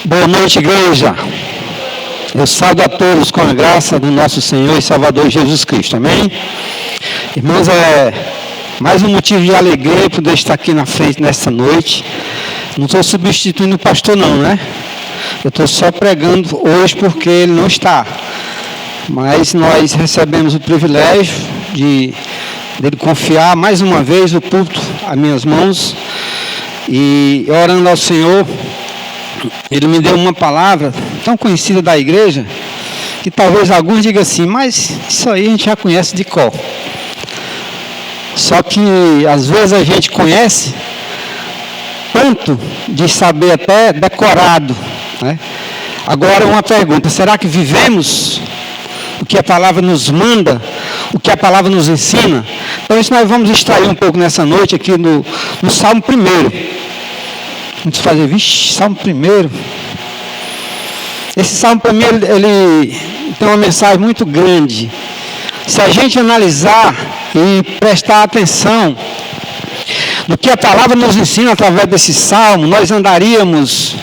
Boa noite, igreja. Eu saúdo a todos com a graça do nosso Senhor e Salvador Jesus Cristo. Amém? Irmãos, é mais um motivo de alegria poder estar aqui na frente nesta noite. Não estou substituindo o pastor não, né? Eu estou só pregando hoje porque ele não está. Mas nós recebemos o privilégio dele confiar mais uma vez o púlpito às minhas mãos. E orando ao Senhor, ele me deu uma palavra tão conhecida da igreja, que talvez alguns digam assim, mas isso aí a gente já conhece de cor. Só que às vezes a gente conhece tanto de saber até decorado, né? Agora uma pergunta, será que vivemos o que a palavra nos manda, o que a palavra nos ensina? Então isso nós vamos extrair um pouco nessa noite aqui no Salmo 1. Vamos fazer, Salmo 1. Esse Salmo 1, ele tem uma mensagem muito grande. Se a gente analisar e prestar atenção no que a palavra nos ensina através desse Salmo, nós andaríamos,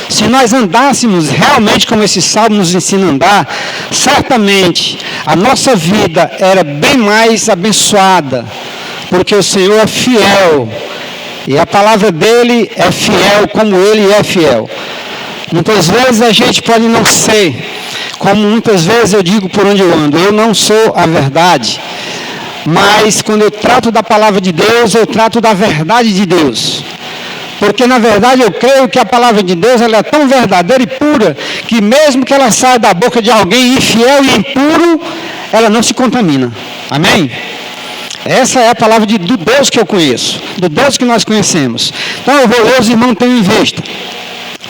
se nós andássemos realmente como esse Salmo nos ensina a andar, certamente a nossa vida era bem mais abençoada, porque o Senhor é fiel. E a palavra dele é fiel como ele é fiel. Muitas vezes a gente pode não ser, como muitas vezes eu digo por onde eu ando, eu não sou a verdade. Mas quando eu trato da palavra de Deus, eu trato da verdade de Deus. Porque na verdade eu creio que a palavra de Deus ela é tão verdadeira e pura, que mesmo que ela saia da boca de alguém infiel e impuro, ela não se contamina. Amém? Essa é a palavra do Deus que eu conheço, do Deus que nós conhecemos. Então eu vou ler, os irmãos tenham em vista.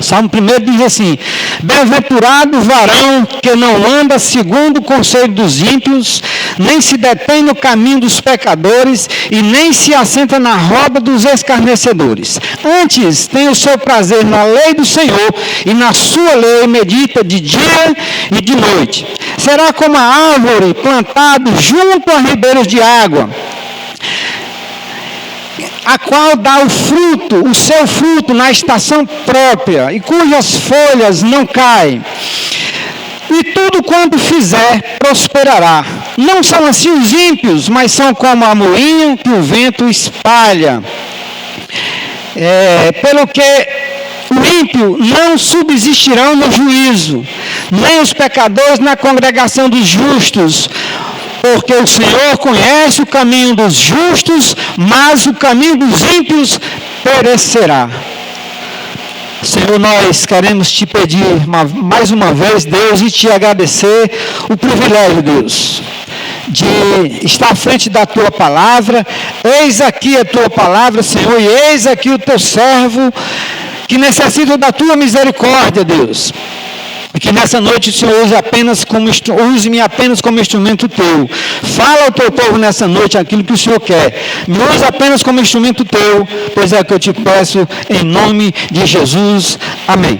Salmo 1 diz assim: bem-aventurado o varão que não anda segundo o conselho dos ímpios, nem se detém no caminho dos pecadores, e nem se assenta na roda dos escarnecedores. Antes tem o seu prazer na lei do Senhor, e na sua lei medita de dia e de noite. Será como a árvore plantada junto a ribeiros de água, a qual dá o seu fruto na estação própria, e cujas folhas não caem. E tudo quanto fizer, prosperará. Não são assim os ímpios, mas são como a moinha que o vento espalha. Pelo que o ímpio não subsistirão no juízo, nem os pecadores na congregação dos justos. Porque o Senhor conhece o caminho dos justos, mas o caminho dos ímpios perecerá. Senhor, nós queremos te pedir mais uma vez, Deus, e te agradecer o privilégio, Deus, de estar à frente da tua palavra. Eis aqui a tua palavra, Senhor, e eis aqui o teu servo que necessita da tua misericórdia, Deus. E que nessa noite o Senhor use-me apenas como instrumento teu. Fala ao teu povo nessa noite aquilo que o Senhor quer. Me use apenas como instrumento teu, pois é o que eu te peço em nome de Jesus. Amém.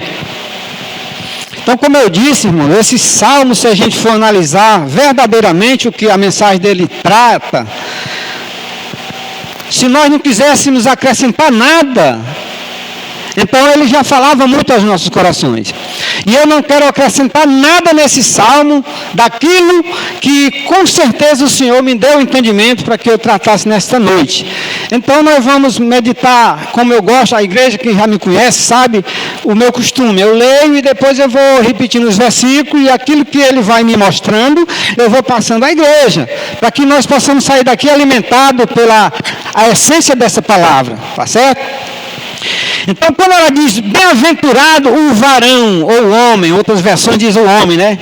Então, como eu disse, irmão, esse salmo, se a gente for analisar verdadeiramente o que a mensagem dele trata, se nós não quiséssemos acrescentar nada, então ele já falava muito aos nossos corações. E eu não quero acrescentar nada nesse salmo daquilo que com certeza o Senhor me deu entendimento para que eu tratasse nesta noite. Então nós vamos meditar, como eu gosto, a igreja que já me conhece sabe o meu costume. Eu leio e depois eu vou repetindo os versículos, e aquilo que ele vai me mostrando, eu vou passando à igreja, para que nós possamos sair daqui alimentados pela a essência dessa palavra, tá certo? Então, quando ela diz, bem-aventurado o varão, ou o homem, outras versões dizem o homem, né?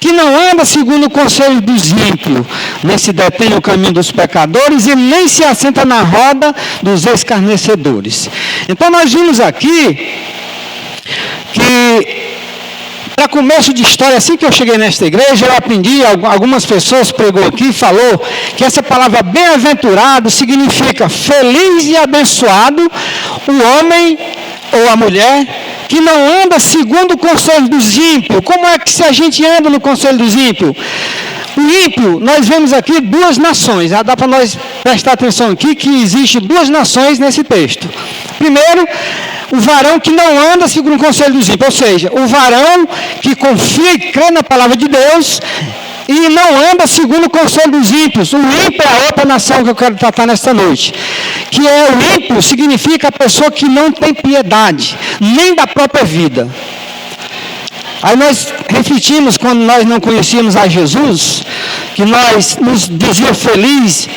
Que não anda segundo o conselho dos ímpios, nem se detém no caminho dos pecadores, e nem se assenta na roda dos escarnecedores. Então, nós vimos aqui que, para começo de história, assim que eu cheguei nesta igreja, eu aprendi, algumas pessoas pregou aqui e falou que essa palavra bem-aventurado significa feliz e abençoado o homem ou a mulher que não anda segundo o conselho dos ímpios. Como é que se a gente anda no conselho dos ímpios? O ímpio, nós vemos aqui duas nações. Já dá para nós prestar atenção aqui que existe duas nações nesse texto. Primeiro, o varão que não anda segundo o conselho dos ímpios, ou seja, o varão que confia e crê na palavra de Deus e não anda segundo o conselho dos ímpios. O ímpio é a outra nação que eu quero tratar nesta noite. Que é o ímpio, significa a pessoa que não tem piedade, nem da própria vida. Aí nós refletimos quando nós não conhecíamos a Jesus, que nós nos dizíamos felizes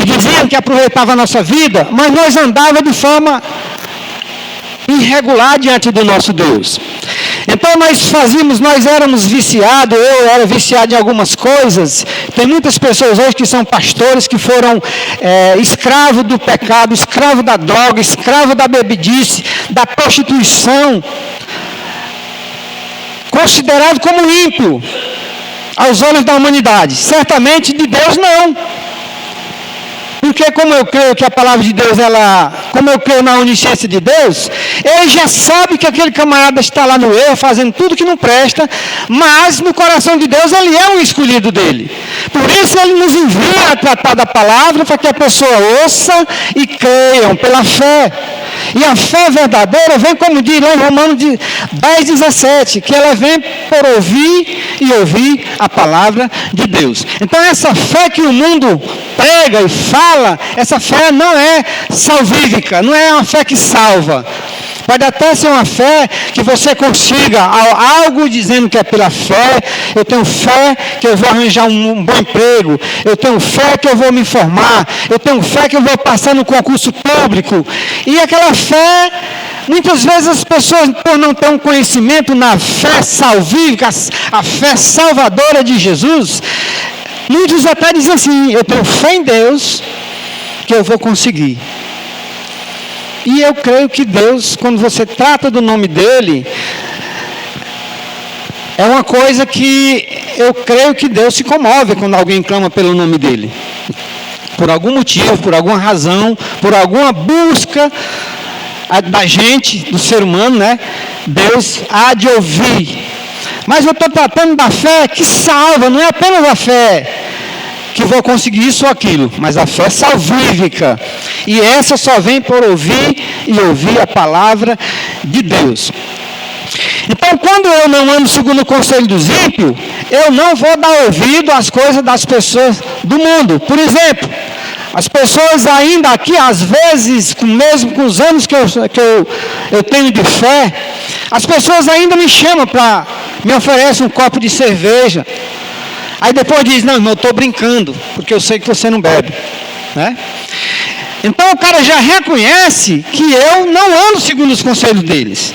e diziam que aproveitava a nossa vida, mas nós andávamos de forma irregular diante do nosso Deus. Então nós éramos viciados, eu era viciado em algumas coisas. Tem muitas pessoas hoje que são pastores que foram escravos do pecado, escravos da droga, escravos da bebidice, da prostituição, considerado como ímpio aos olhos da humanidade. Certamente de Deus não. Porque como eu creio que a palavra de Deus, como eu creio na onisciência de Deus, ele já sabe que aquele camarada está lá no erro, fazendo tudo que não presta, mas no coração de Deus ele é um escolhido dele. Por isso ele nos envia a tratar da palavra para que a pessoa ouça e creiam pela fé. E a fé verdadeira vem, como diz lá em Romanos 10:17, que ela vem por ouvir e ouvir a palavra de Deus. Então essa fé que o mundo prega e fala, essa fé não é salvífica, não é uma fé que salva. Pode até ser uma fé que você consiga algo dizendo que é pela fé. Eu tenho fé que eu vou arranjar um bom emprego. Eu tenho fé que eu vou me formar. Eu tenho fé que eu vou passar no concurso público. E aquela fé, muitas vezes as pessoas, por não ter um conhecimento na fé salvífica, a fé salvadora de Jesus, muitos até dizem assim: eu tenho fé em Deus que eu vou conseguir. E eu creio que Deus, quando você trata do nome dele, é uma coisa que eu creio que Deus se comove quando alguém clama pelo nome dele. Por algum motivo, por alguma razão, por alguma busca da gente, do ser humano, né? Deus há de ouvir. Mas eu estou tratando da fé que salva, não é apenas a fé que vou conseguir isso ou aquilo, mas a fé salvífica. E essa só vem por ouvir e ouvir a palavra de Deus. Então, quando eu não ando segundo o conselho dos ímpios, eu não vou dar ouvido às coisas das pessoas do mundo. Por exemplo, as pessoas ainda aqui, às vezes, mesmo com os anos que eu tenho de fé, as pessoas ainda me chamam me oferecem um copo de cerveja. Aí depois diz: não, irmão, eu estou brincando, porque eu sei que você não bebe, né? Então o cara já reconhece que eu não ando segundo os conselhos deles,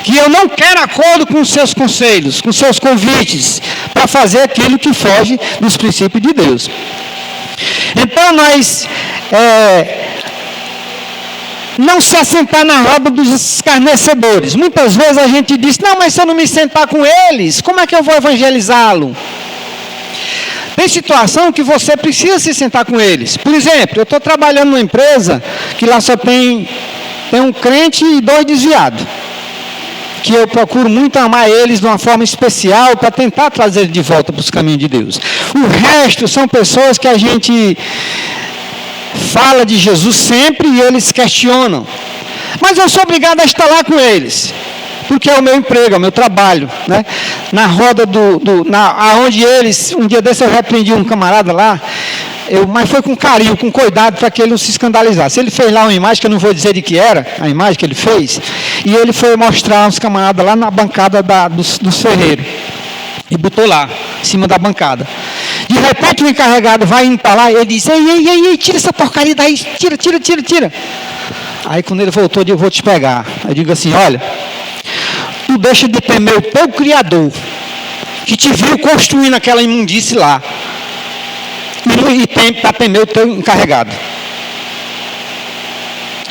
que eu não quero acordo com os seus conselhos, com os seus convites, para fazer aquilo que foge dos princípios de Deus. Então nós não se assentar na roda dos escarnecedores. Muitas vezes a gente diz: não, mas se eu não me sentar com eles, como é que eu vou evangelizá-lo? Tem situação que você precisa se sentar com eles. Por exemplo, eu estou trabalhando numa empresa que lá só tem um crente e 2 desviados. Que eu procuro muito amar eles de uma forma especial para tentar trazer de volta para os caminhos de Deus. O resto são pessoas que a gente fala de Jesus sempre e eles questionam. Mas eu sou obrigado a estar lá com eles. Porque é o meu emprego, é o meu trabalho, né? Na roda aonde eles, um dia desse eu repreendi um camarada lá, mas foi com carinho, com cuidado, para que ele não se escandalizasse. Ele fez lá uma imagem, que eu não vou dizer de que era, a imagem que ele fez, e ele foi mostrar uns camaradas lá na bancada dos ferreiros, e botou lá, em cima da bancada. De repente o encarregado vai indo para lá, e ele diz: ei, tira essa porcaria daí, tira. Aí quando ele voltou, eu digo: vou te pegar. Eu digo assim: olha, tu deixa de temer o teu Criador, que te viu construindo aquela imundície lá, e para temer o teu encarregado.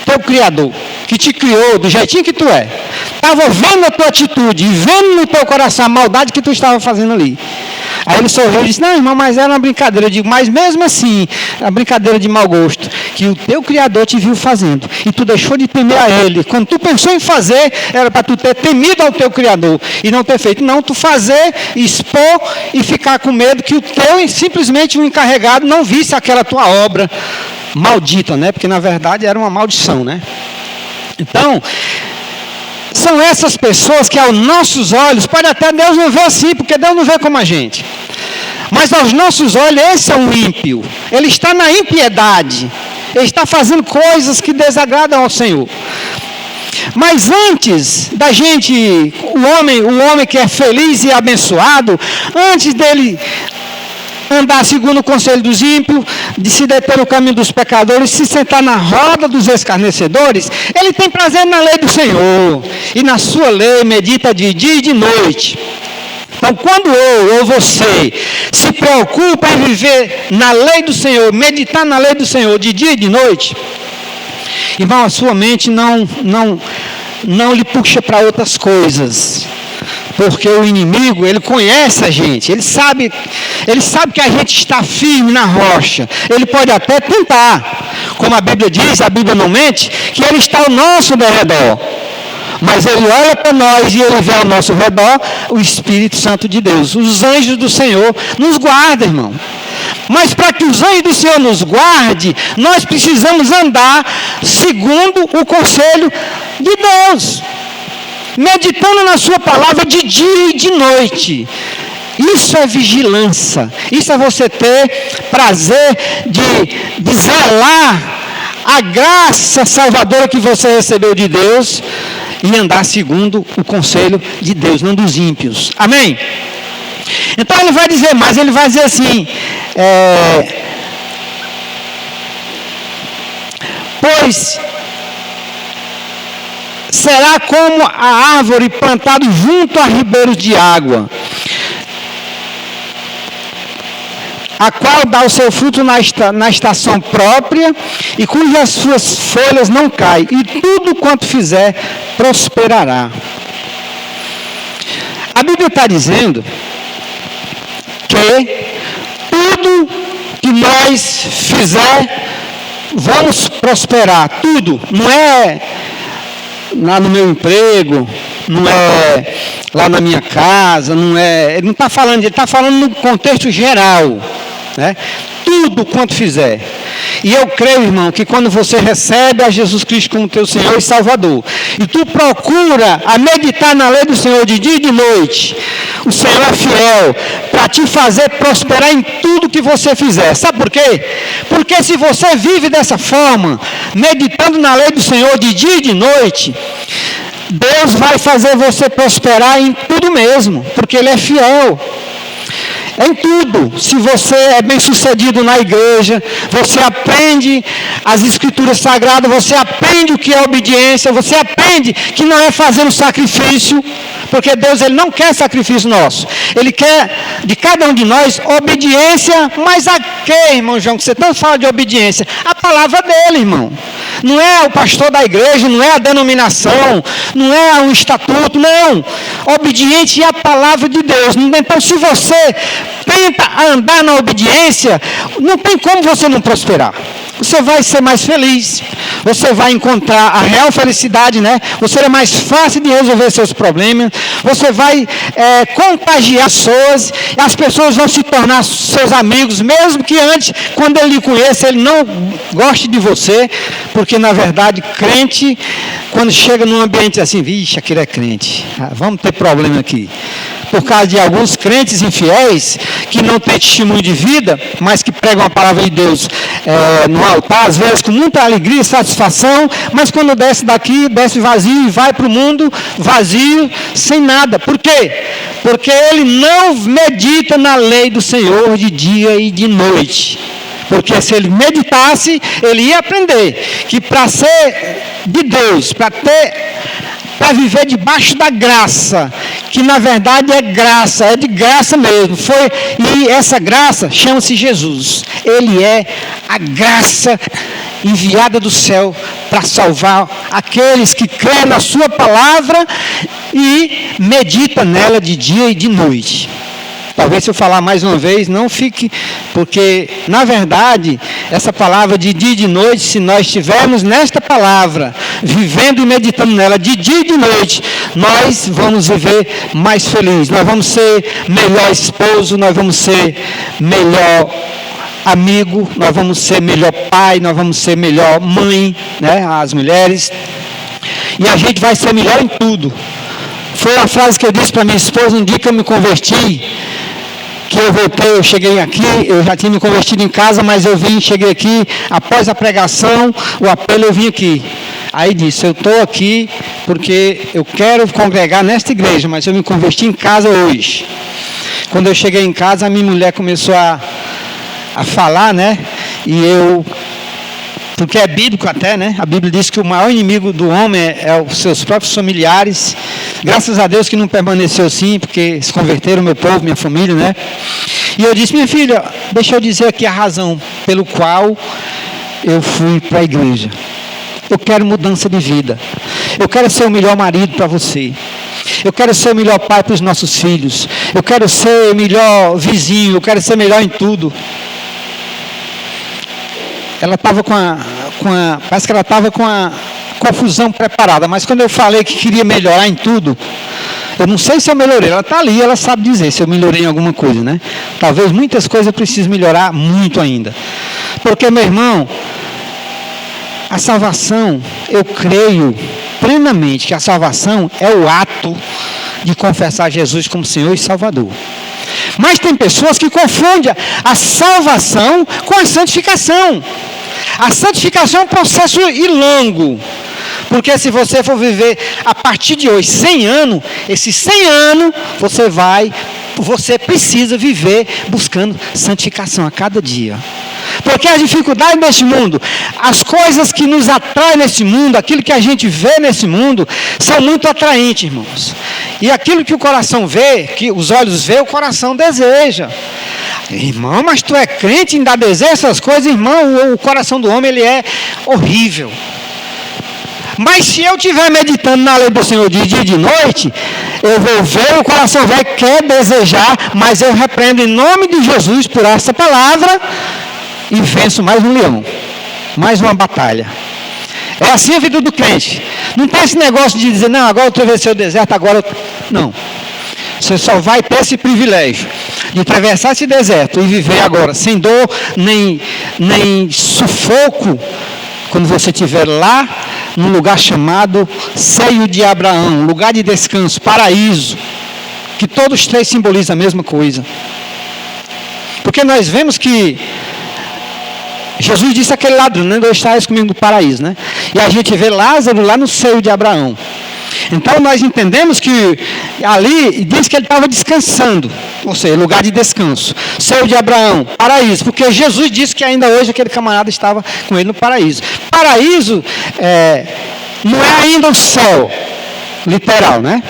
Teu Criador, que te criou do jeitinho que tu é, estava vendo a tua atitude, e vendo no teu coração a maldade que tu estava fazendo ali. Aí ele sorriu e disse: não, irmão, mas era uma brincadeira. Eu digo: mas mesmo assim, a brincadeira de mau gosto, que o teu Criador te viu fazendo, e tu deixou de temer a Ele. Quando tu pensou em fazer, era para tu ter temido ao teu Criador, e não ter feito. Não, tu fazer, expor e ficar com medo que o teu, simplesmente o encarregado, não visse aquela tua obra maldita, né? Porque na verdade era uma maldição, né? Então, são essas pessoas que aos nossos olhos, pode até Deus não ver assim, porque Deus não vê como a gente. Mas aos nossos olhos, esse é um ímpio. Ele está na impiedade. Ele está fazendo coisas que desagradam ao Senhor. Mas antes da gente, o homem que é feliz e abençoado, antes dele andar segundo o conselho dos ímpios, de se deter no caminho dos pecadores, se sentar na roda dos escarnecedores, ele tem prazer na lei do Senhor, e na sua lei medita de dia e de noite. Então, quando eu ou você se preocupa em viver na lei do Senhor, meditar na lei do Senhor de dia e de noite, irmão, a sua mente não lhe puxa para outras coisas. Porque o inimigo, ele conhece a gente, ele sabe que a gente está firme na rocha. Ele pode até tentar, como a Bíblia diz, a Bíblia não mente, que ele está ao nosso derredor. Mas ele olha para nós e ele vê ao nosso redor o Espírito Santo de Deus. Os anjos do Senhor nos guardam, irmão. Mas para que os anjos do Senhor nos guarde, nós precisamos andar segundo o conselho de Deus. Meditando na sua palavra de dia e de noite. Isso é vigilância. Isso é você ter prazer de zelar a graça salvadora que você recebeu de Deus e andar segundo o conselho de Deus, não dos ímpios. Amém? Então ele vai dizer mais, ele vai dizer assim, pois será como a árvore plantada junto a ribeiros de água, a qual dá o seu fruto na estação própria, e cujas suas folhas não caem, e tudo quanto fizer prosperará. A Bíblia está dizendo que tudo que nós fizer, vamos prosperar. Tudo. Não é lá no meu emprego, não é lá na minha casa, não é. Ele não está falando, ele está falando no contexto geral. Né? Tudo quanto fizer. E eu creio, irmão, que quando você recebe a Jesus Cristo como teu Senhor e Salvador, e tu procura a meditar na lei do Senhor de dia e de noite, o Senhor é fiel para te fazer prosperar em tudo que você fizer. Sabe por quê? Porque se você vive dessa forma, meditando na lei do Senhor de dia e de noite, Deus vai fazer você prosperar em tudo mesmo, porque Ele é fiel. Em tudo. Se você é bem sucedido na igreja, você aprende as escrituras sagradas, você aprende o que é obediência, você aprende que não é fazer um sacrifício, porque Deus ele não quer sacrifício nosso. Ele quer de cada um de nós obediência, mas a quê, irmão João, que você tanto fala de obediência? A palavra dele, irmão. Não é o pastor da igreja, não é a denominação, não é um estatuto, não. Obediente é a palavra de Deus. Então, se você tenta andar na obediência, não tem como você não prosperar. Você vai ser mais feliz, você vai encontrar a real felicidade, né? Você é mais fácil de resolver seus problemas, você vai contagiar pessoas, e as pessoas vão se tornar seus amigos, mesmo que antes, quando ele lhe conheça, ele não goste de você, porque na verdade, crente, quando chega num ambiente assim, vixe, aquele é crente, vamos ter problema aqui. Por causa de alguns crentes infiéis, que não têm testemunho de vida, mas que pregam a palavra de Deus no altar, às vezes com muita alegria e satisfação, mas quando desce daqui, desce vazio e vai para o mundo vazio, sem nada. Por quê? Porque ele não medita na lei do Senhor de dia e de noite. Porque se ele meditasse, ele ia aprender que para ser de Deus, para viver debaixo da graça, que na verdade é graça, é de graça mesmo. E essa graça chama-se Jesus. Ele é a graça enviada do céu para salvar aqueles que creem na sua palavra e medita nela de dia e de noite. Talvez se eu falar mais uma vez, não fique, porque na verdade, essa palavra de dia e de noite, se nós estivermos nesta palavra, vivendo e meditando nela de dia e de noite, nós vamos viver mais felizes, nós vamos ser melhor esposo, nós vamos ser melhor amigo, nós vamos ser melhor pai, nós vamos ser melhor mãe, né, as mulheres. e a gente vai ser melhor em tudo. Foi uma frase que eu disse para minha esposa um dia que eu me converti, que eu voltei, eu cheguei aqui, eu já tinha me convertido em casa, mas eu cheguei aqui, após a pregação, o apelo, eu vim aqui. Aí disse, eu estou aqui porque eu quero congregar nesta igreja, mas eu me converti em casa hoje. Quando eu cheguei em casa, a minha mulher começou a falar, né? E eu, porque é bíblico até, né? A Bíblia diz que o maior inimigo do homem é os seus próprios familiares. Graças a Deus que não permaneceu assim, porque se converteram meu povo, minha família, né? E eu disse, minha filha, deixa eu dizer aqui a razão pelo qual eu fui para a igreja. Eu quero mudança de vida. Eu quero ser o melhor marido para você. Eu quero ser o melhor pai para os nossos filhos. Eu quero ser o melhor vizinho. Eu quero ser melhor em tudo. Ela estava parece que ela estava com a confusão preparada. Mas quando eu falei que queria melhorar em tudo, eu não sei se eu melhorei. Ela está ali, ela sabe dizer se eu melhorei em alguma coisa, né? Talvez muitas coisas eu precise melhorar muito ainda. Porque, meu irmão, a salvação, eu creio plenamente que a salvação é o ato de confessar Jesus como Senhor e Salvador. Mas tem pessoas que confundem a salvação com a santificação. A santificação é um processo longo. Porque se você for viver a partir de hoje 100 anos, esses 100 anos você precisa viver buscando santificação a cada dia. Porque as dificuldades deste mundo, as coisas que nos atraem nesse mundo, aquilo que a gente vê nesse mundo, são muito atraentes, irmãos. E aquilo que o coração vê, que os olhos vê, o coração deseja. Irmão, mas tu é crente e ainda deseja essas coisas, irmão, o coração do homem ele é horrível. Mas se eu estiver meditando na lei do Senhor de dia e de noite, eu vou ver, o coração vai quer desejar, mas eu repreendo em nome de Jesus por essa palavra e venço mais um leão, mais uma batalha. É assim a vida do crente. Não tem esse negócio de dizer, não, agora eu atravessei o deserto, agora não. Você só vai ter esse privilégio de atravessar esse deserto e viver agora sem dor, nem sufoco, quando você estiver lá num lugar chamado Seio de Abraão, lugar de descanso, paraíso, que todos três simbolizam a mesma coisa. Porque nós vemos que Jesus disse àquele ladrão, né, dois estáis comigo no paraíso, né? E a gente vê Lázaro lá no seio de Abraão. Então nós entendemos que ali diz que ele estava descansando, ou seja, lugar de descanso, seio de Abraão, paraíso, porque Jesus disse que ainda hoje aquele camarada estava com ele no paraíso. Paraíso não é ainda o céu, literal, né?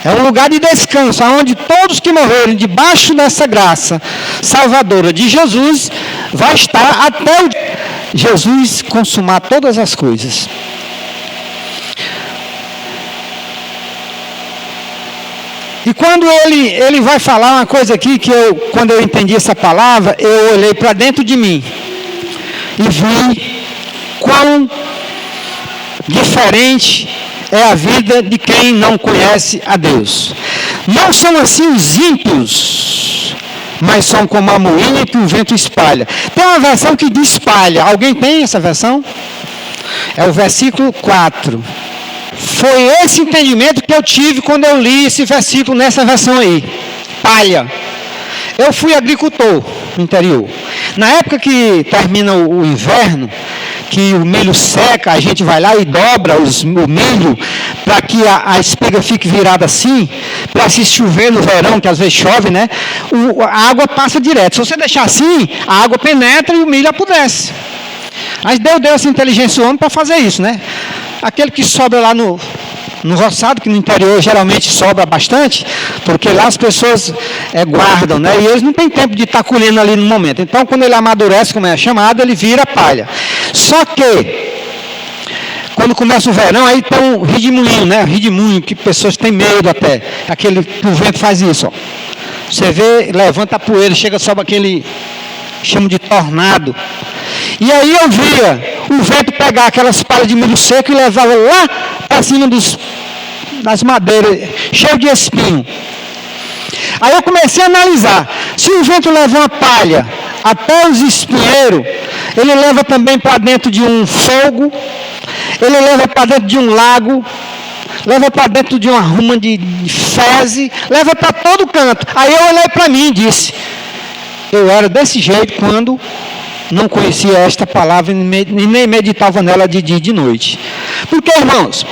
É um lugar de descanso, onde todos que morrerem debaixo dessa graça salvadora de Jesus, vai estar até o Jesus consumar todas as coisas. E quando ele vai falar uma coisa aqui, quando eu entendi essa palavra, eu olhei para dentro de mim e vi quão diferente é a vida de quem não conhece a Deus. Não são assim os ímpios, mas são como a moinha que o vento espalha. Tem uma versão que diz espalha. Alguém tem essa versão? É o versículo 4. Foi esse entendimento que eu tive quando eu li esse versículo nessa versão aí. Palha. Eu fui agricultor no interior. Na época que termina o inverno, que o milho seca, a gente vai lá e dobra o milho para que a espiga fique virada assim, para se chover no verão, que às vezes chove, né? A água passa direto. Se você deixar assim, a água penetra e o milho apodrece. Mas Deus deu essa inteligência ao homem para fazer isso, né? Aquele que sobra lá no roçado, que no interior geralmente sobra bastante, porque lá as pessoas guardam, né? E eles não têm tempo de estar colhendo ali no momento. Então, quando ele amadurece, como é chamado, ele vira palha. Só que, quando começa o verão, aí tem um redemoinho, né? Redemoinho, que pessoas têm medo até. Aquele que o vento faz isso, ó. Você vê, levanta a poeira, chega, sobe aquele, chama de tornado. E aí eu via o vento pegar aquelas palhas de milho seco e levava lá para cima das madeiras, cheio de espinho. Aí eu comecei a analisar. Se o vento leva uma palha até os espinheiros, ele leva também para dentro de um fogo, ele leva para dentro de um lago, leva para dentro de uma ruma de fezes, leva para todo canto. Aí eu olhei para mim e disse, eu era desse jeito quando não conhecia esta palavra e nem meditava nela de dia e de noite. Porque, irmãos,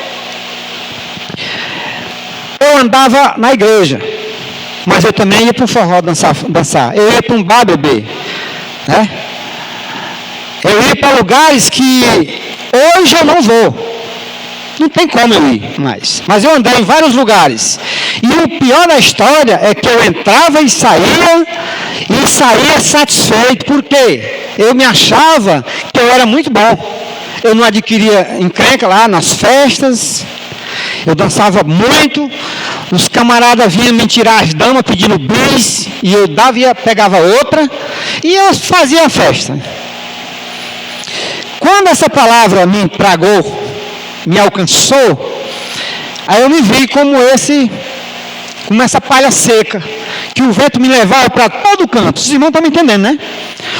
eu andava na igreja, mas eu também ia para o forró dançar. Eu ia para um bar beber, né? Eu ia para lugares que hoje eu não vou. Não tem como eu ir mais. Mas eu andei em vários lugares. E o pior da história é que eu entrava e saía satisfeito. Por quê? Eu me achava que eu era muito bom. Eu não adquiria encrenca lá nas festas. Eu dançava muito. Os camaradas vinham me tirar as damas pedindo bis. E eu dava e pegava outra. E eu fazia a festa. Quando essa palavra me tragou, me alcançou, aí eu me vi como essa palha seca, que o vento me levava para todo canto. Os irmãos estão me entendendo, né?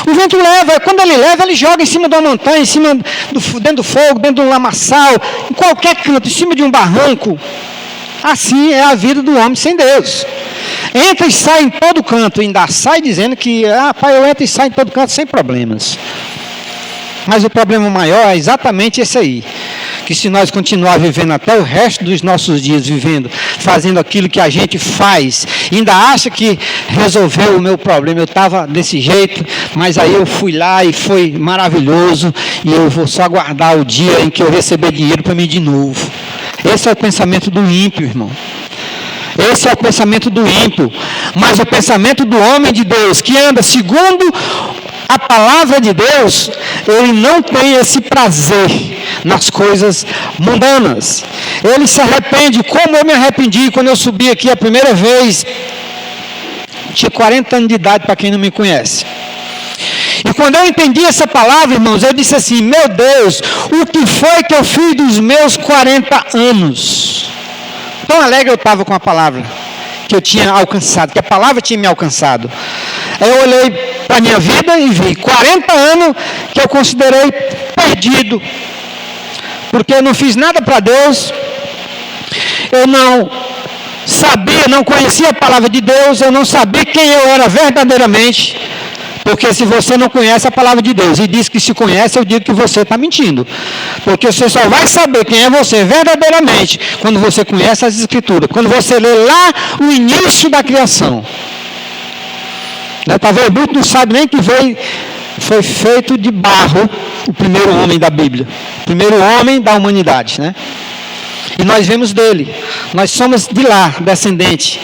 O vento leva, quando ele leva, ele joga em cima de uma montanha, dentro do fogo, dentro de um lamaçal, em qualquer canto, em cima de um barranco. Assim é a vida do homem sem Deus. Entra e sai em todo canto, ainda sai dizendo que, pai, eu entro e saio em todo canto sem problemas. Mas o problema maior é exatamente esse aí. Que se nós continuar vivendo até o resto dos nossos dias, fazendo aquilo que a gente faz, ainda acha que resolveu o meu problema, eu estava desse jeito, mas aí eu fui lá e foi maravilhoso, e eu vou só aguardar o dia em que eu receber dinheiro para mim de novo. Esse é o pensamento do ímpio, irmão. Esse é o pensamento do ímpio. Mas o pensamento do homem de Deus, que anda segundo a palavra de Deus, ele não tem esse prazer nas coisas mundanas. Ele se arrepende, como eu me arrependi quando eu subi aqui a primeira vez. Tinha 40 anos de idade, para quem não me conhece. E quando eu entendi essa palavra, irmãos, eu disse assim, meu Deus, o que foi que eu fiz dos meus 40 anos? Tão alegre eu estava com a palavra que eu tinha alcançado, que a palavra tinha me alcançado. Aí eu olhei para a minha vida e vi 40 anos que eu considerei perdido, porque eu não fiz nada para Deus, eu não sabia, não conhecia a palavra de Deus, eu não sabia quem eu era verdadeiramente, porque se você não conhece a palavra de Deus e diz que se conhece, eu digo que você está mentindo, porque você só vai saber quem é você verdadeiramente quando você conhece as Escrituras, quando você lê lá o início da criação. Talvez muito não sabe nem que foi feito de barro o primeiro homem da Bíblia, o primeiro homem da humanidade, né? E nós vemos dele, nós somos de lá, descendente,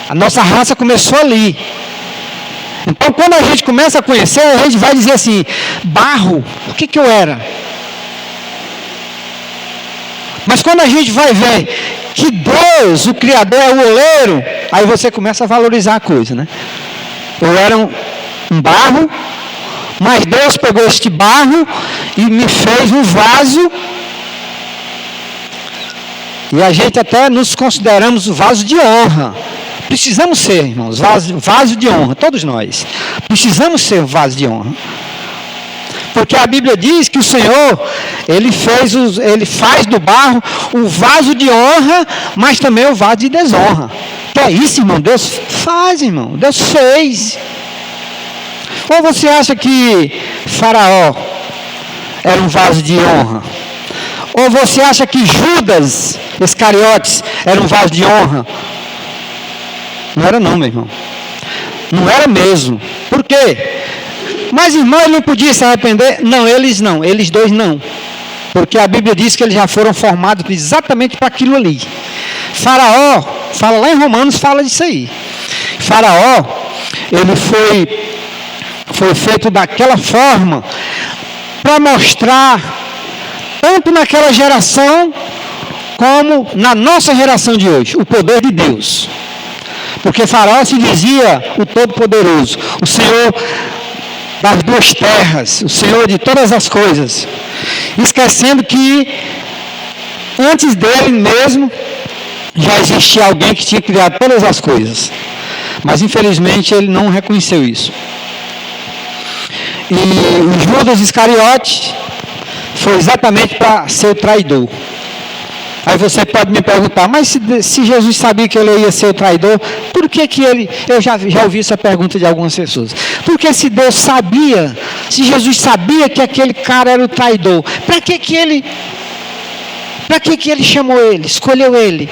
a nossa raça começou ali. Então quando a gente começa a conhecer, a gente vai dizer assim, barro, o que eu era? Mas quando a gente vai ver que Deus, o Criador, é o oleiro, aí você começa a valorizar a coisa, né? Eu era um barro, mas Deus pegou este barro e me fez um vaso. E a gente até nos consideramos o vaso de honra. Precisamos ser, irmãos, vaso de honra, todos nós. Precisamos ser vaso de honra. Porque a Bíblia diz que o Senhor, Ele faz do barro o vaso de honra, mas também o vaso de desonra. Que é isso, irmão? Deus faz, irmão. Deus fez. Ou você acha que Faraó era um vaso de honra? Ou você acha que Judas Iscariotes era um vaso de honra? Não era não, meu irmão. Não era mesmo. Por quê? Mas, irmão, ele não podia se arrepender? Não, eles dois não. Porque a Bíblia diz que eles já foram formados exatamente para aquilo ali. Faraó, fala lá em Romanos, fala disso aí. Faraó, ele foi feito daquela forma para mostrar, tanto naquela geração, como na nossa geração de hoje, o poder de Deus. Porque Faraó se dizia o Todo-Poderoso, o Senhor das duas terras, o Senhor de todas as coisas, esquecendo que antes dele mesmo já existia alguém que tinha criado todas as coisas, mas infelizmente ele não reconheceu isso. E o Judas Iscariote foi exatamente para ser o traidor. Aí você pode me perguntar, mas se Jesus sabia que ele ia ser o traidor, por que ele... Eu já ouvi essa pergunta de algumas pessoas. Porque se Deus sabia, se Jesus sabia que aquele cara era o traidor, para que ele chamou ele, escolheu ele?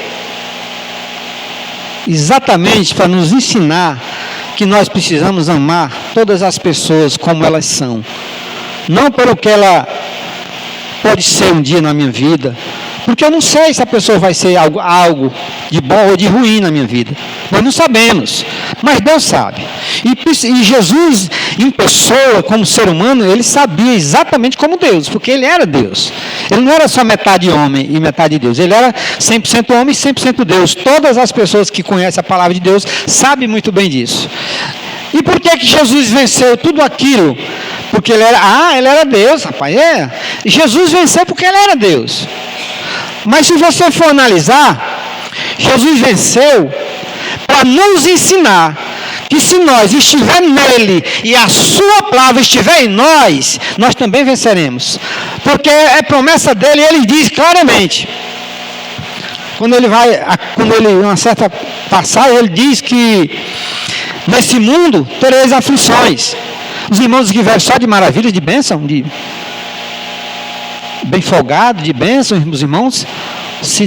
Exatamente para nos ensinar que nós precisamos amar todas as pessoas como elas são. Não pelo que ela pode ser um dia na minha vida, porque eu não sei se a pessoa vai ser algo de bom ou de ruim na minha vida. Nós não sabemos, mas Deus sabe. E Jesus, em pessoa, como ser humano, ele sabia exatamente como Deus, porque ele era Deus. Ele não era só metade homem e metade Deus. Ele era 100% homem e 100% Deus. Todas as pessoas que conhecem a palavra de Deus sabem muito bem disso. E por que Jesus venceu tudo aquilo? Porque ele era Deus, rapaz. Jesus venceu porque ele era Deus. Mas se você for analisar, Jesus venceu para nos ensinar que se nós estivermos nele e a sua palavra estiver em nós, nós também venceremos. Porque é promessa dele e ele diz claramente. Quando ele uma certa passagem, ele diz que nesse mundo tereis aflições. Os irmãos que vivem só de maravilha, de bênção, de bem folgado, de bênção, os irmãos, se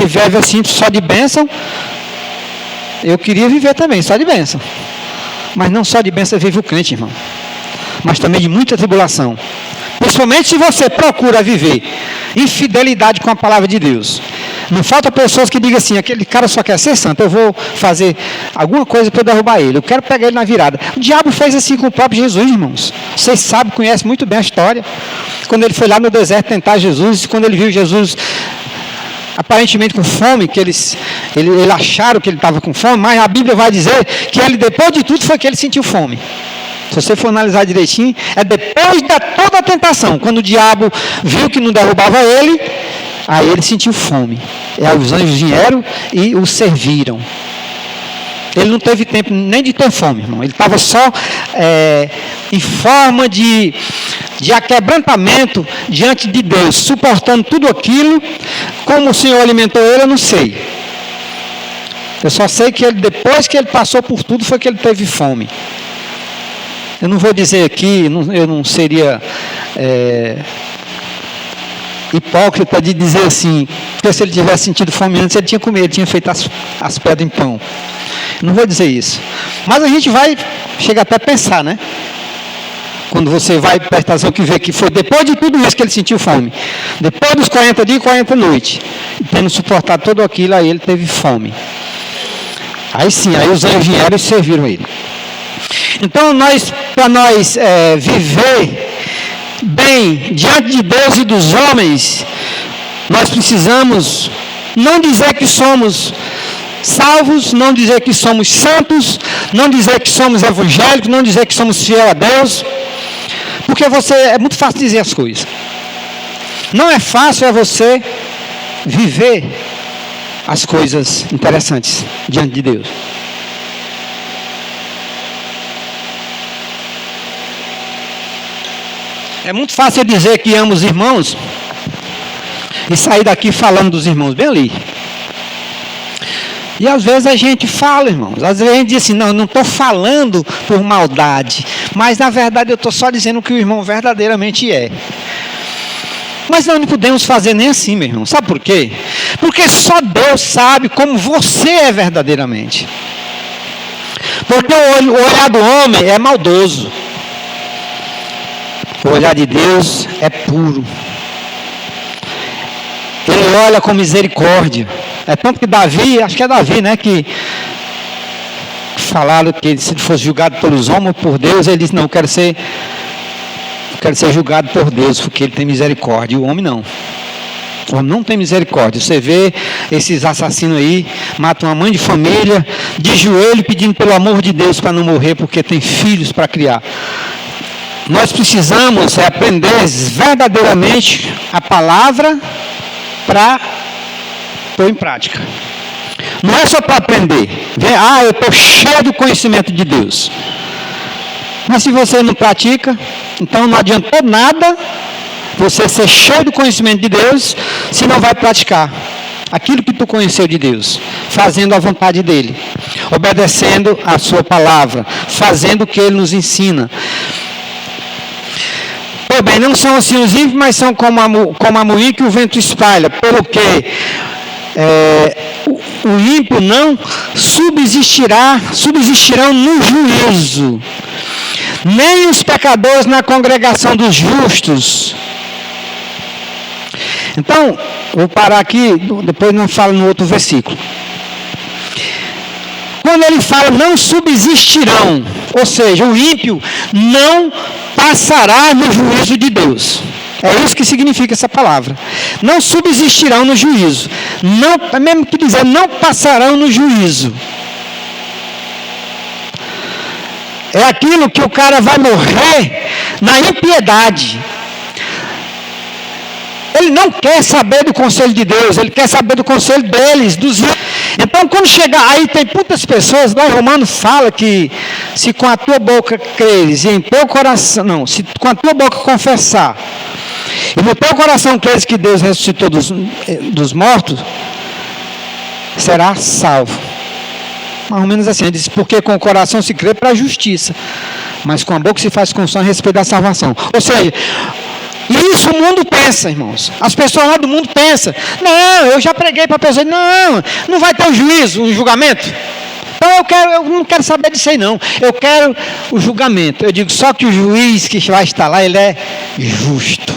vive assim só de bênção, eu queria viver também, só de bênção. Mas não só de bênção vive o crente, irmão, mas também de muita tribulação. Principalmente se você procura viver em fidelidade com a palavra de Deus. Não falta pessoas que digam assim, aquele cara só quer ser santo, eu vou fazer alguma coisa para derrubar ele, eu quero pegar ele na virada. O diabo fez assim com o próprio Jesus, irmãos. Vocês sabem, conhecem muito bem a história. Quando ele foi lá no deserto tentar Jesus, quando ele viu Jesus aparentemente com fome, que eles acharam que ele estava com fome, mas a Bíblia vai dizer que ele, depois de tudo, foi que ele sentiu fome. Se você for analisar direitinho, é depois de toda a tentação, quando o diabo viu que não derrubava ele, aí ele sentiu fome. E aí os anjos vieram e o serviram. Ele não teve tempo nem de ter fome, irmão. Ele estava só em forma de aquebrantamento diante de Deus, suportando tudo aquilo. Como o Senhor alimentou ele, eu não sei. Eu só sei que depois que ele passou por tudo, foi que ele teve fome. Eu não vou dizer aqui, eu não seria hipócrita de dizer assim, porque se ele tivesse sentido fome antes, ele tinha comido, ele tinha feito as pedras em pão. Não vou dizer isso. Mas a gente chega até a pensar, né? Quando você vai prestar atenção que vê que foi depois de tudo isso que ele sentiu fome. Depois dos 40 dias e 40 noites. Tendo suportado tudo aquilo, aí ele teve fome. Aí sim, aí os anjos vieram e serviram ele. Então, para nós viver bem diante de Deus e dos homens, nós precisamos não dizer que somos salvos, não dizer que somos santos, não dizer que somos evangélicos, não dizer que somos fiel a Deus, porque é muito fácil dizer as coisas. Não é fácil você viver as coisas interessantes diante de Deus. É muito fácil dizer que amo os irmãos e sair daqui falando dos irmãos bem ali. E às vezes a gente fala, irmãos, às vezes a gente diz assim, não, eu não estou falando por maldade, mas na verdade eu estou só dizendo o que o irmão verdadeiramente é. Mas nós não podemos fazer nem assim, meu irmão. Sabe por quê? Porque só Deus sabe como você é verdadeiramente. Porque o olhar do homem é maldoso. O olhar de Deus é puro. Ele olha com misericórdia. É tanto que Davi, acho que é Davi, né, que falaram que se ele fosse julgado pelos homens ou por Deus, ele disse, não, eu quero ser julgado por Deus, porque ele tem misericórdia. E o homem não. O homem não tem misericórdia. Você vê esses assassinos aí, matam uma mãe de família, de joelho pedindo pelo amor de Deus para não morrer, porque tem filhos para criar. Nós precisamos aprender verdadeiramente a palavra para pôr em prática. Não é só para aprender. Eu estou cheio do conhecimento de Deus. Mas se você não pratica, então não adiantou nada você ser cheio do conhecimento de Deus se não vai praticar. aquilo que tu conheceu de Deus, fazendo a vontade dele, obedecendo a sua palavra, fazendo o que ele nos ensina. Pois bem, não são assim os ímpios, mas são como a moinha que o vento espalha, pelo que o ímpio não subsistirão no juízo, nem os pecadores na congregação dos justos. Então, vou parar aqui, depois não falo no outro versículo. Quando ele fala não subsistirão, ou seja, o ímpio não passará no juízo de Deus. É isso que significa essa palavra. Não subsistirão no juízo. Não, mesmo que dizer, não passarão no juízo. É aquilo que o cara vai morrer na impiedade. Ele não quer saber do conselho de Deus, ele quer saber do conselho deles, dos. Então, quando chegar, aí tem muitas pessoas, lá em Romanos fala que se com a tua boca creres e em teu coração, não, se com a tua boca confessar e no teu coração creres que Deus ressuscitou dos mortos, será salvo. Mais ou menos assim, ele diz, porque com o coração se crê para a justiça, mas com a boca se faz confissão a respeito da salvação. Ou seja, isso o mundo pensa, irmãos. As pessoas lá do mundo pensam, não, eu já preguei para a pessoa, não vai ter um juízo, um julgamento. Então eu não quero saber disso aí não, eu quero o julgamento. Eu digo, só que o juiz que vai estar lá, ele é justo.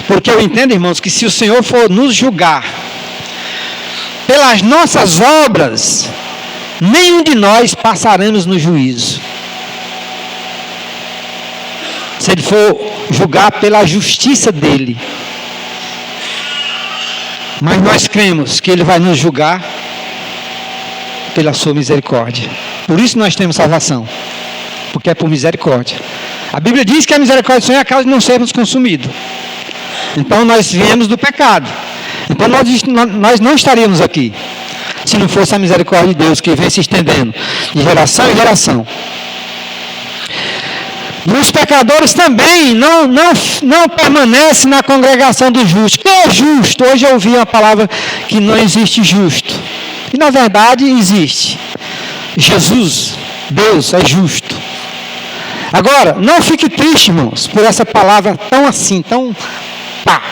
Porque eu entendo, irmãos, que se o Senhor for nos julgar pelas nossas obras, nenhum de nós passaremos no juízo. Se ele for julgar pela justiça dele. Mas nós cremos que ele vai nos julgar pela sua misericórdia. Por isso nós temos salvação. Porque é por misericórdia. A Bíblia diz que a misericórdia do Senhor é a causa de não sermos consumidos. Então nós viemos do pecado. Então nós não estaríamos aqui se não fosse a misericórdia de Deus que vem se estendendo de geração em geração. E os pecadores também não permanecem na congregação dos justos. Quem é justo? Hoje eu ouvi uma palavra que não existe justo. E na verdade existe. Jesus, Deus é justo. Agora, não fique triste, irmãos, por essa palavra tão assim, tão pá.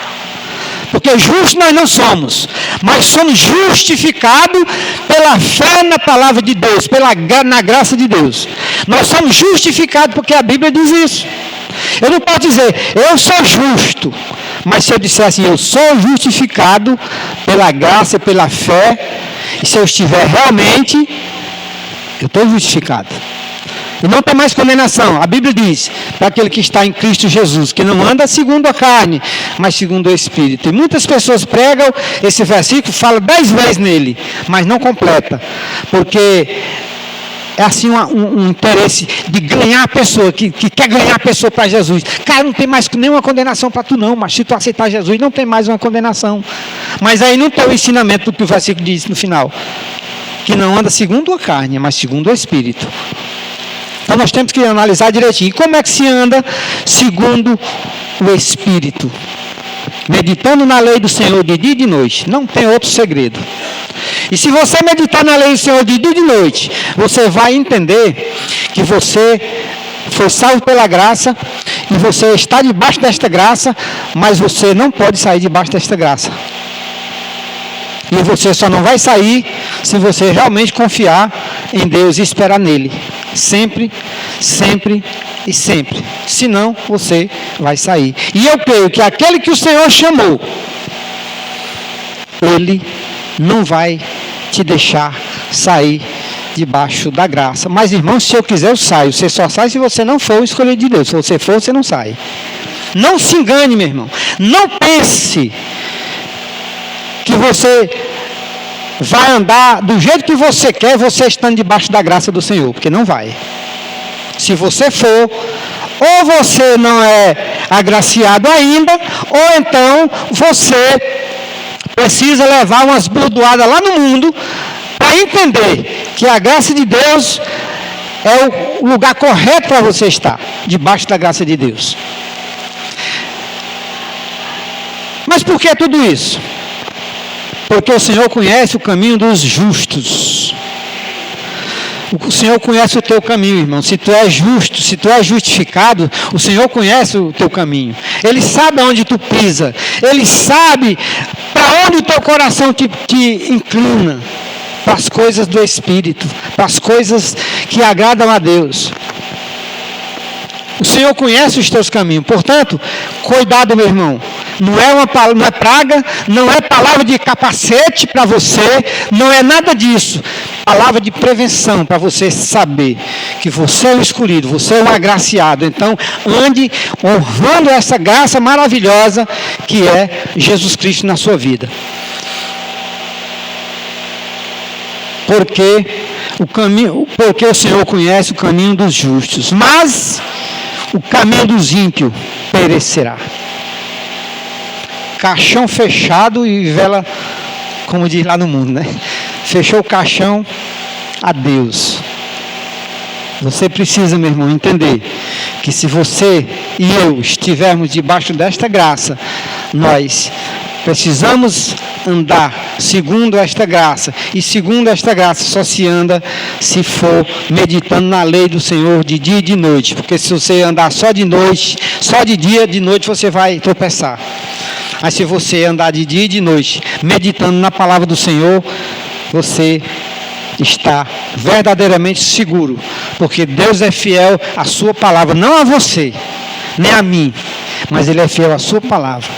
Porque justos nós não somos, mas somos justificados pela fé na palavra de Deus, na graça de Deus. Nós somos justificados porque a Bíblia diz isso. Eu não posso dizer, eu sou justo, mas se eu disser assim, eu sou justificado pela graça e pela fé, e se eu estiver realmente, eu estou justificado. E não tem mais condenação. A Bíblia diz, para aquele que está em Cristo Jesus, que não anda segundo a carne, mas segundo o Espírito. E muitas pessoas pregam esse versículo, falam 10 vezes nele, mas não completa. Porque é assim um interesse de ganhar a pessoa, que quer ganhar a pessoa para Jesus. Cara, não tem mais nenhuma condenação para tu não, mas se tu aceitar Jesus, não tem mais uma condenação. Mas aí não tem o ensinamento do que o versículo diz no final. Que não anda segundo a carne, mas segundo o Espírito. Então nós temos que analisar direitinho. E como é que se anda segundo o Espírito? Meditando na lei do Senhor de dia e de noite. Não tem outro segredo. E se você meditar na lei do Senhor de dia e de noite, você vai entender que você foi salvo pela graça e você está debaixo desta graça, mas você não pode sair debaixo desta graça. E você só não vai sair se você realmente confiar em Deus e esperar nele. Sempre, sempre e sempre. Senão, você vai sair. E eu creio que aquele que o Senhor chamou, ele não vai te deixar sair debaixo da graça. Mas, irmão, se eu quiser, eu saio. Você só sai se você não for o escolhido de Deus. Se você for, você não sai. Não se engane, meu irmão. Não pense que você vai andar do jeito que você quer, você estando debaixo da graça do Senhor, porque não vai. Se você for, ou você não é agraciado ainda, ou então você precisa levar umas bordoadas lá no mundo para entender que a graça de Deus é o lugar correto para você estar, debaixo da graça de Deus. Mas por que tudo isso? Porque o Senhor conhece o caminho dos justos. O Senhor conhece o teu caminho, irmão. Se tu é justo, se tu é justificado, o Senhor conhece o teu caminho. Ele sabe aonde tu pisa. Ele sabe para onde o teu coração te inclina. Para as coisas do Espírito, para as coisas que agradam a Deus. O Senhor conhece os teus caminhos. Portanto, cuidado, meu irmão. Não é praga, não é palavra de capacete para você, não é nada disso. Palavra de prevenção para você saber que você é um escolhido, você é um agraciado. Então, ande honrando essa graça maravilhosa que é Jesus Cristo na sua vida. Porque o Senhor conhece o caminho dos justos, mas o caminho dos ímpios perecerá. Caixão fechado e vela, como diz lá no mundo, né? Fechou o caixão, adeus. Você precisa, meu irmão, entender que se você e eu estivermos debaixo desta graça, nós precisamos andar segundo esta graça. E segundo esta graça só se anda se for meditando na lei do Senhor de dia e de noite. Porque se você andar só de noite, só de dia, de noite você vai tropeçar. Mas se você andar de dia e de noite, meditando na palavra do Senhor, você está verdadeiramente seguro. Porque Deus é fiel à sua palavra, não a você, nem a mim, mas Ele é fiel à sua palavra.